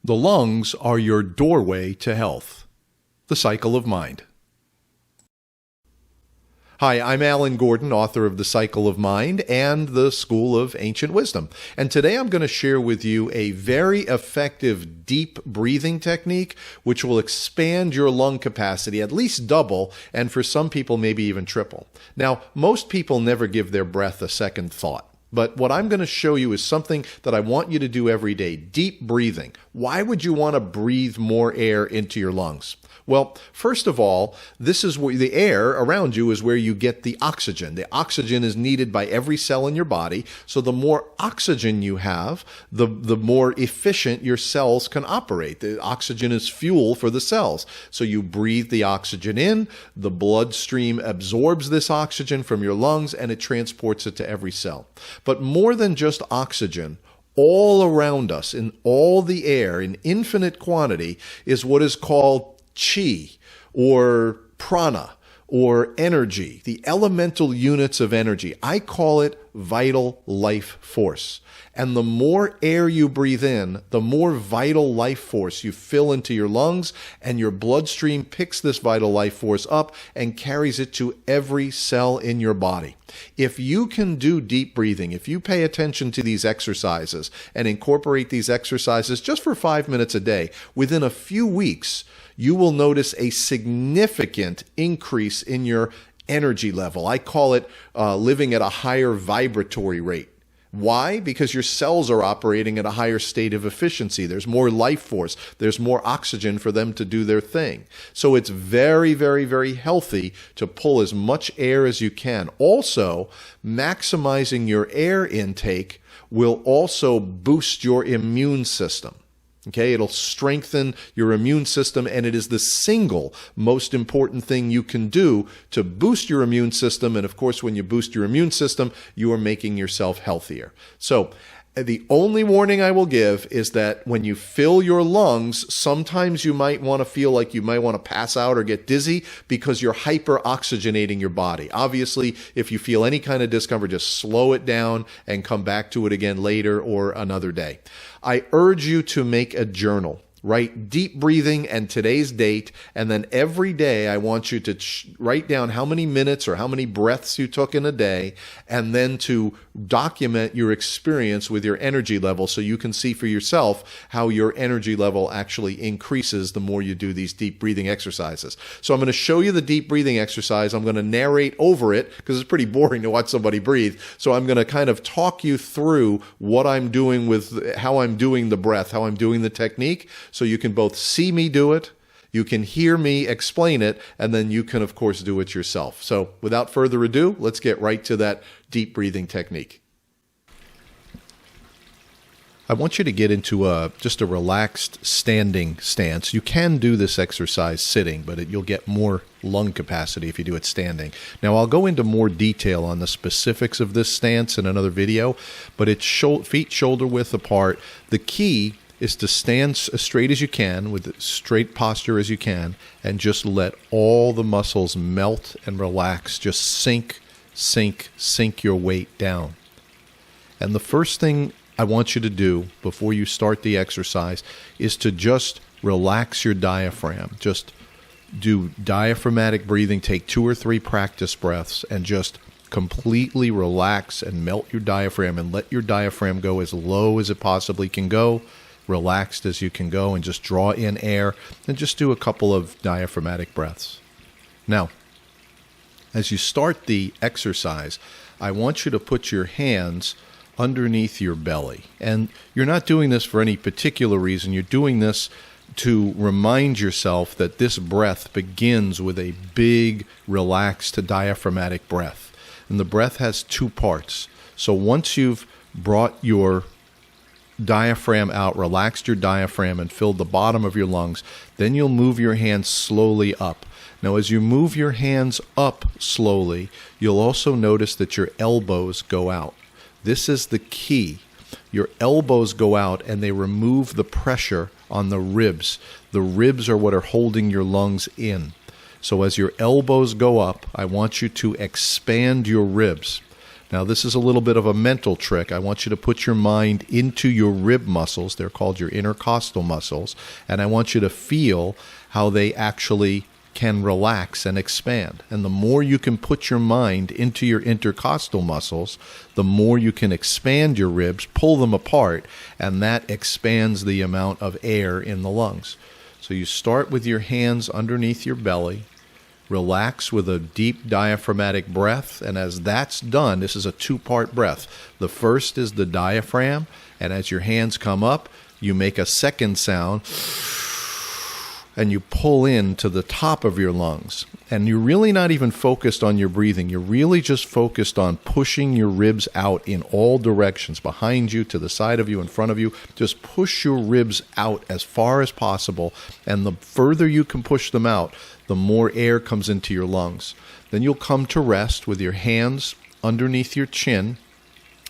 The lungs are your doorway to health. The Cycle of Mind. Hi, I'm Alan Gordon, author of The Cycle of Mind and the School of Ancient Wisdom. And today I'm going to share with you a very effective deep breathing technique which will expand your lung capacity, at least double, and for some people maybe even triple. Now, most people never give their breath a second thought. But what I'm going to show you is something that I want you to do every day, deep breathing. Why would you want to breathe more air into your lungs? Well, first of all, this is where the air around you is where you get the oxygen. The oxygen is needed by every cell in your body. So the more oxygen you have, the more efficient your cells can operate. The oxygen is fuel for the cells. So you breathe the oxygen in, the bloodstream absorbs this oxygen from your lungs, and it transports it to every cell. But more than just oxygen, all around us, in all the air, in infinite quantity, is what is called chi, or prana, or energy, the elemental units of energy. I call it vital life force. And the more air you breathe in, the more vital life force you fill into your lungs, and your bloodstream picks this vital life force up and carries it to every cell in your body. If you can do deep breathing, if you pay attention to these exercises and incorporate these exercises just for 5 minutes a day, within a few weeks, you will notice a significant increase in your energy level. I call it living at a higher vibratory rate. Why? Because your cells are operating at a higher state of efficiency. There's more life force. There's more oxygen for them to do their thing. So it's very, very, very healthy to pull as much air as you can. Also, maximizing your air intake will also boost your immune system. Okay, it'll strengthen your immune system, and it is the single most important thing you can do to boost your immune system. And of course, when you boost your immune system, you are making yourself healthier. So the only warning I will give is that when you fill your lungs, sometimes you might want to feel like you might want to pass out or get dizzy because you're hyper-oxygenating your body. Obviously, if you feel any kind of discomfort, just slow it down and come back to it again later or another day. I urge you to make a journal. Write deep breathing and today's date, and then every day I want you to write down how many minutes or how many breaths you took in a day, and then to document your experience with your energy level so you can see for yourself how your energy level actually increases the more you do these deep breathing exercises. So I'm going to show you the deep breathing exercise. I'm going to narrate over it because it's pretty boring to watch somebody breathe. So I'm going to kind of talk you through what I'm doing with how I'm doing the breath, how I'm doing the technique. So you can both see me do it, you can hear me explain it, and then you can, of course, do it yourself. So without further ado, let's get right to that deep breathing technique. I want you to get into just a relaxed standing stance. You can do this exercise sitting, but you'll get more lung capacity if you do it standing. Now, I'll go into more detail on the specifics of this stance in another video, but it's feet shoulder width apart. The key is to stand as straight as you can, with as straight posture as you can, and just let all the muscles melt and relax. Just sink your weight down. And the first thing I want you to do before you start the exercise is to just relax your diaphragm. Just do diaphragmatic breathing. Take 2 or 3 practice breaths and just completely relax and melt your diaphragm, and let your diaphragm go as low as it possibly can go, relaxed as you can go, and just draw in air and just do a couple of diaphragmatic breaths. Now, as you start the exercise, I want you to put your hands underneath your belly. And you're not doing this for any particular reason. You're doing this to remind yourself that this breath begins with a big, relaxed, diaphragmatic breath. And the breath has 2 parts. So once you've brought your diaphragm out, relaxed your diaphragm, and filled the bottom of your lungs, then you'll move your hands slowly up. Now, as you move your hands up slowly, you'll also notice that your elbows go out. This is the key. Your elbows go out and they remove the pressure on the ribs. The ribs are what are holding your lungs in. So as your elbows go up, I want you to expand your ribs. Now, this is a little bit of a mental trick. I want you to put your mind into your rib muscles. They're called your intercostal muscles. And I want you to feel how they actually can relax and expand. And the more you can put your mind into your intercostal muscles, the more you can expand your ribs, pull them apart, and that expands the amount of air in the lungs. So you start with your hands underneath your belly, relax with a deep diaphragmatic breath, and as that's done, this is a two-part breath. The first is the diaphragm, and as your hands come up, you make a second sound, and you pull in to the top of your lungs. And you're really not even focused on your breathing. You're really just focused on pushing your ribs out in all directions, behind you, to the side of you, in front of you. Just push your ribs out as far as possible. And the further you can push them out, the more air comes into your lungs. Then you'll come to rest with your hands underneath your chin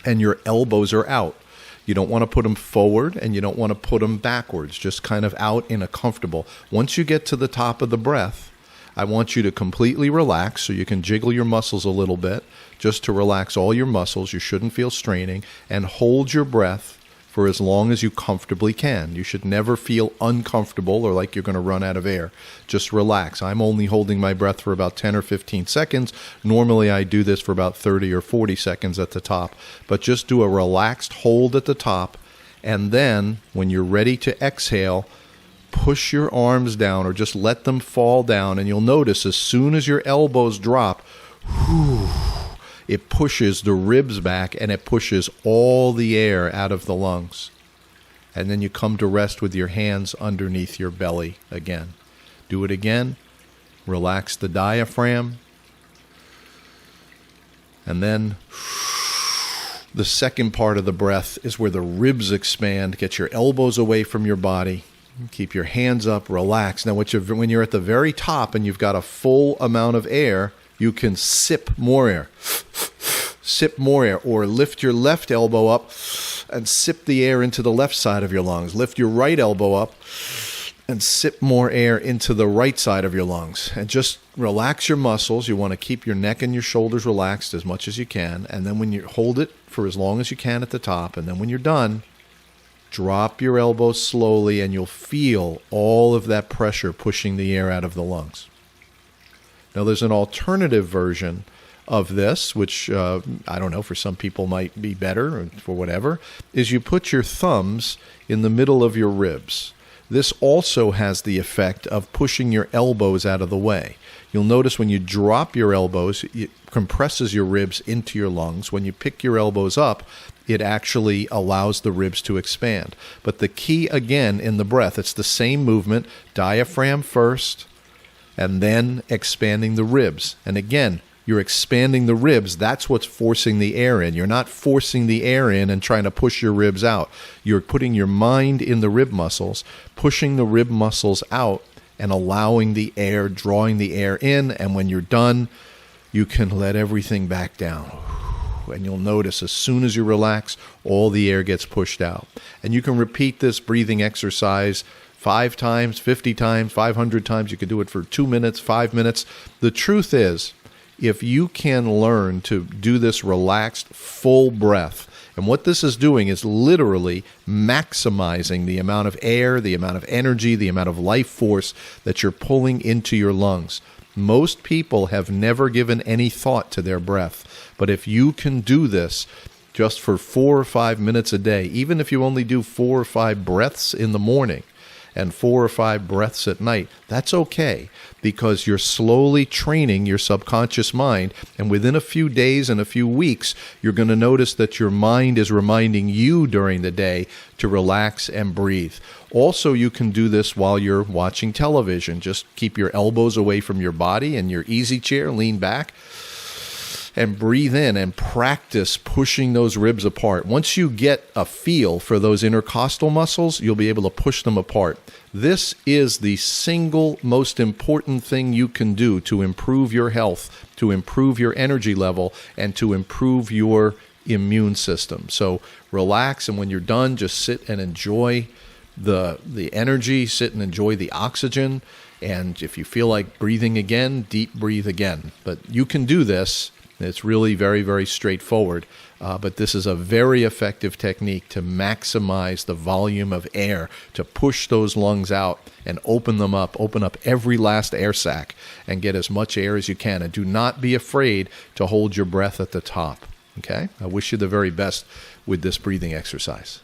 and your elbows are out. You don't want to put them forward and you don't want to put them backwards, just kind of out in a comfortable. Once you get to the top of the breath, I want you to completely relax so you can jiggle your muscles a little bit, just to relax all your muscles. You shouldn't feel straining, and hold your breath for as long as you comfortably can. You should never feel uncomfortable or like you're going to run out of air. Just relax. I'm only holding my breath for about 10 or 15 seconds. Normally I do this for about 30 or 40 seconds at the top. But just do a relaxed hold at the top, and then when you're ready to exhale, push your arms down or just let them fall down, and you'll notice as soon as your elbows drop, it pushes the ribs back and it pushes all the air out of the lungs. And then you come to rest with your hands underneath your belly again. Do it again. Relax the diaphragm. And then the second part of the breath is where the ribs expand. Get your elbows away from your body. Keep your hands up, relax. Now, when you're at the very top and you've got a full amount of air, you can sip more air. Sip more air, or lift your left elbow up and sip the air into the left side of your lungs. Lift your right elbow up and sip more air into the right side of your lungs. And just relax your muscles. You want to keep your neck and your shoulders relaxed as much as you can. And then when you hold it for as long as you can at the top, and then when you're done, drop your elbows slowly, and you'll feel all of that pressure pushing the air out of the lungs. Now, there's an alternative version of this, which, I don't know, for some people might be better, or for whatever, is you put your thumbs in the middle of your ribs. This also has the effect of pushing your elbows out of the way. You'll notice when you drop your elbows, it compresses your ribs into your lungs. When you pick your elbows up, it actually allows the ribs to expand. But the key, again, in the breath, it's the same movement, diaphragm first, and then expanding the ribs. And again, you're expanding the ribs. That's what's forcing the air in. You're not forcing the air in and trying to push your ribs out. You're putting your mind in the rib muscles, pushing the rib muscles out, and allowing the air, drawing the air in. And when you're done, you can let everything back down. And you'll notice as soon as you relax, all the air gets pushed out. And you can repeat this breathing exercise 5 times, 50 times, 500 times. You can do it for 2 minutes, 5 minutes. The truth is, if you can learn to do this relaxed, full breath, and what this is doing is literally maximizing the amount of air, the amount of energy, the amount of life force that you're pulling into your lungs. Most people have never given any thought to their breath. But if you can do this just for 4 or 5 minutes a day, even if you only do 4 or 5 breaths in the morning and 4 or 5 breaths at night, that's okay, because you're slowly training your subconscious mind, and within a few days and a few weeks, you're going to notice that your mind is reminding you during the day to relax and breathe. Also, you can do this while you're watching television. Just keep your elbows away from your body in your easy chair, lean back, and breathe in and practice pushing those ribs apart. Once you get a feel for those intercostal muscles, you'll be able to push them apart. This is the single most important thing you can do to improve your health, to improve your energy level, and to improve your immune system. So relax, and when you're done, just sit and enjoy the energy, sit and enjoy the oxygen. And if you feel like breathing again, deep breathe again. But you can do this. It's really very, very straightforward, but this is a very effective technique to maximize the volume of air, to push those lungs out and open them up, open up every last air sac and get as much air as you can. And do not be afraid to hold your breath at the top. Okay? I wish you the very best with this breathing exercise.